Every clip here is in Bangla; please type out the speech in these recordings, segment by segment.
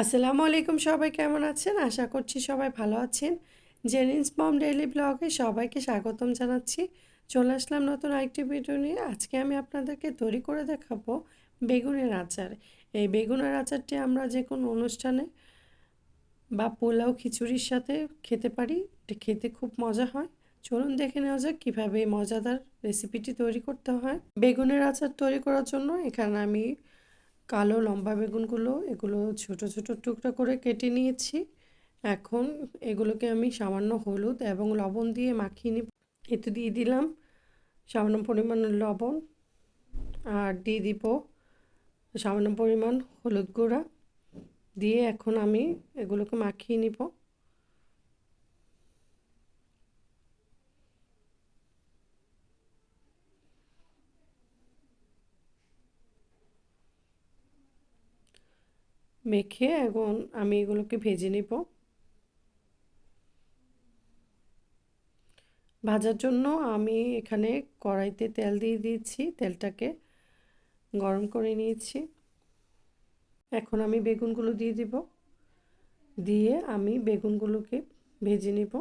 আসসালামু আলাইকুম, সবাই কেমন আছেন? আশা করছি সবাই ভালো আছেন। জেনিস মম ডেইলি ব্লগে সবাইকে স্বাগতম জানাচ্ছি। চলে আসলাম নতুন আরেকটি ভিডিও নিয়ে। আজকে আমি আপনাদেরকে তৈরি করে দেখাবো বেগুনের আচার। এই বেগুনের আচারটি আমরা যে কোনো অনুষ্ঠানে বা পোলাও খিচুড়ির সাথে খেতে পারি। এটা খেতে খুব মজা হয়। চলুন দেখে নেওয়া যাক কীভাবে এই মজাদার রেসিপিটি তৈরি করতে হয়। বেগুনের আচার তৈরি করার জন্য এখানে আমি কালো লম্বা বেগুনগুলো এগুলো ছোট ছোট টুকরা করে কেটে নিয়েছি। এখন এগুলোকে আমি সামান্য হলুদ এবং লবণ দিয়ে মাখিয়ে নিব। এতে দিয়ে দিলাম সামান্য পরিমাণের লবণ, আর দিয়ে দিব সামান্য পরিমাণ হলুদ গুঁড়া দিয়ে এখন আমি এগুলোকে মাখিয়ে নিব। মেখে এখন আমি এগুলোকে ভেজে নিব। ভাজার জন্য আমি এখানে কড়াইতে তেল দিয়ে দিয়েছি, তেলটাকে গরম করে নিয়েছি। এখন আমি বেগুনগুলো দিয়ে দিব, দিয়ে আমি বেগুনগুলোকে ভেজে নিব।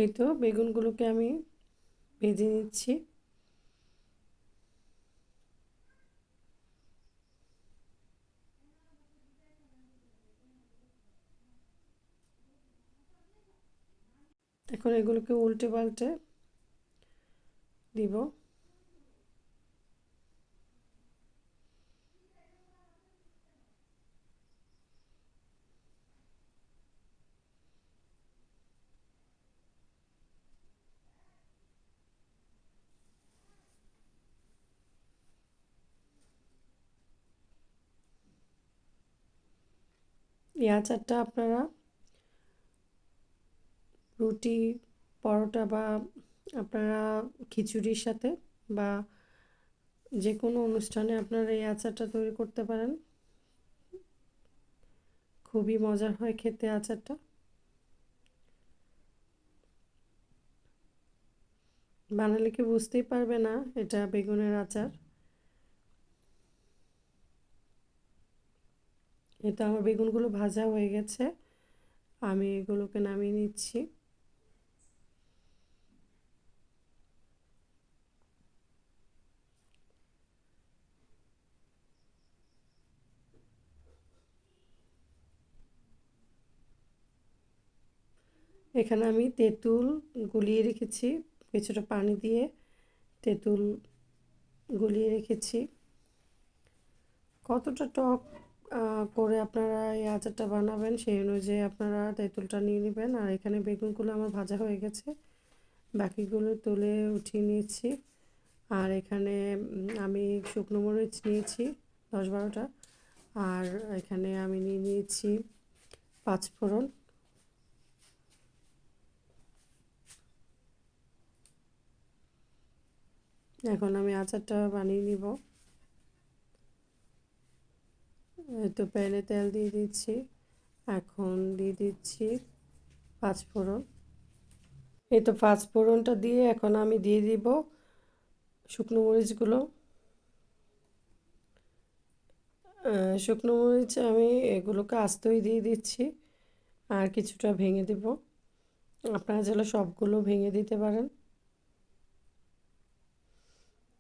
এই তো বেগুনগুলোকে আমি ভেজে নিচ্ছি। এখন এগুলোকে উল্টে পাল্টে দিব। এই আচারটা আপনারা রুটি, পরোটা বা আপনারা খিচুড়ির সাথে বা যে কোনো অনুষ্ঠানে আপনারা এই আচারটা তৈরি করতে পারেন। খুবই মজার হয় খেতে আচারটা। বানালে কি বুঝতেই পারবে না এটা বেগুনের আচার। এটা আমার বেগুনগুলো ভাজা হয়ে গেছে, আমি এগুলোকে নামিয়ে নিচ্ছি। এখানে আমি তেঁতুল গুলিয়ে রেখেছি, কিছুটা পানি দিয়ে তেঁতুল গুলিয়ে রেখেছি। কতটা টক করে আপনারা এই আচারটা বানাবেন সেই অনুযায়ী আপনারা তেঁতুলটা নিয়ে নেবেন। আর এখানে বেগুনগুলো আমার ভাজা হয়ে গেছে, বাকিগুলো তুলে উঠিয়ে নিয়েছি। আর এখানে আমি শুকনো মরিচ নিয়েছি 10-12টা। আর এখানে আমি নিয়ে নিয়েছি পাঁচফোড়ন। এখন আমি আচারটা বানিয়ে নিব। তো প্যানে তেল দিয়ে দিচ্ছি, এখন দিয়ে দিচ্ছি পাঁচফোড়ন। এই তো পাঁচফোড়নটা দিয়ে এখন আমি দিয়ে দিব শুকনো মরিচগুলো। শুকনো মরিচ আমি এগুলোকে আস্তই দিয়ে দিচ্ছি, আর কিছুটা ভেঙে দেব। আপনারা চাইলে সবগুলো ভেঙে দিতে পারেন।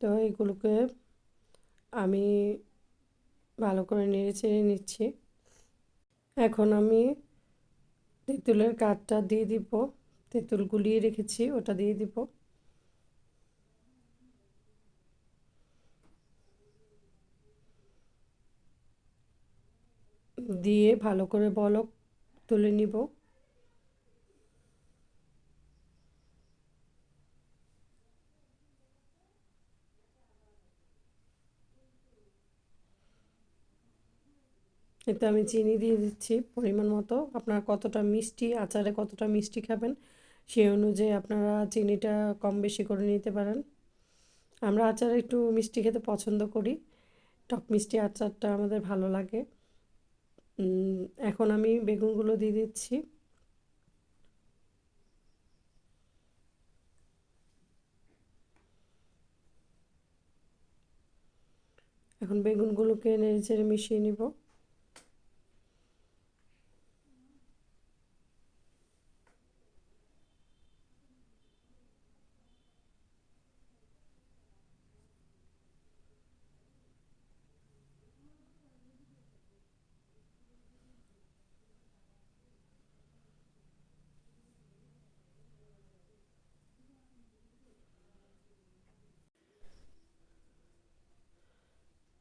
তো এগুলোকে আমি ভালো করে নেড়ে চেড়ে নিচ্ছি। এখন আমি তেঁতুলের কাঠটা দিয়ে দিব, তেঁতুল গুলিয়ে রেখেছি ওটা দিয়ে দিব। দিয়ে ভালো করে বলক তুলে নিব। এতে আমি চিনি দিয়ে দিচ্ছি পরিমাণ মতো। আপনারা কতটা মিষ্টি, আচারে কতটা মিষ্টি খাবেন সেই অনুযায়ী আপনারা চিনিটা কম বেশি করে নিতে পারেন। আমরা আচার একটু মিষ্টি খেতে পছন্দ করি, টক মিষ্টি আচারটা আমাদের ভালো লাগে। এখন আমি বেগুনগুলো দিয়ে দিচ্ছি। এখন বেগুনগুলোকে নেড়েচেড়ে মিশিয়ে নিব।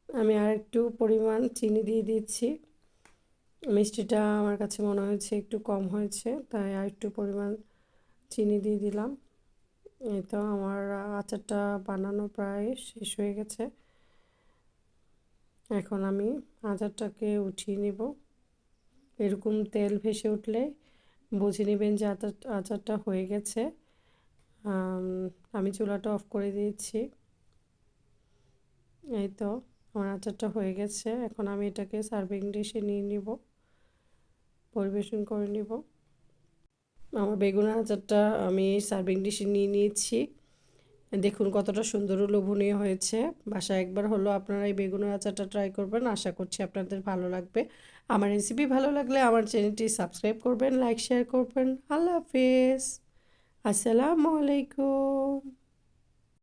আমি আর একটু পরিমাণ চিনি দিয়ে দিচ্ছি। মিষ্টিটা আমার কাছে মনে হয়েছে একটু কম হয়েছে, তাই আর একটু পরিমাণ চিনি দিয়ে দিলাম। এই তো আমার আচারটা বানানো প্রায় শেষ হয়ে গেছে। এখন আমি আচারটাকে উঠিয়ে নিব। এরকম তেল ভেসে উঠলে বুঝে নেবেন যে আচারটা হয়ে গেছে। আমি চুলাটা অফ করে দিয়েছি। এই তো আমার আচারটা হয়ে গেছে। এখন আমি এটাকে সার্ভিং ডিশে নিয়ে নিব, পরিবেশন করে নিব। আমার বেগুনের আচারটা আমি সার্ভিং ডিশে নিয়ে নিয়েছি। দেখুন কতটা সুন্দর ও লোভনীয় হয়েছে। বাসায় একবার হলো আপনারা এই বেগুনের আচারটা ট্রাই করবেন, আশা করছি আপনাদের ভালো লাগবে। আমার রেসিপি ভালো লাগলে আমার চ্যানেলটি সাবস্ক্রাইব করবেন, লাইক শেয়ার করবেন। আল্লাহ হাফেজ, আসসালামু আলাইকুম।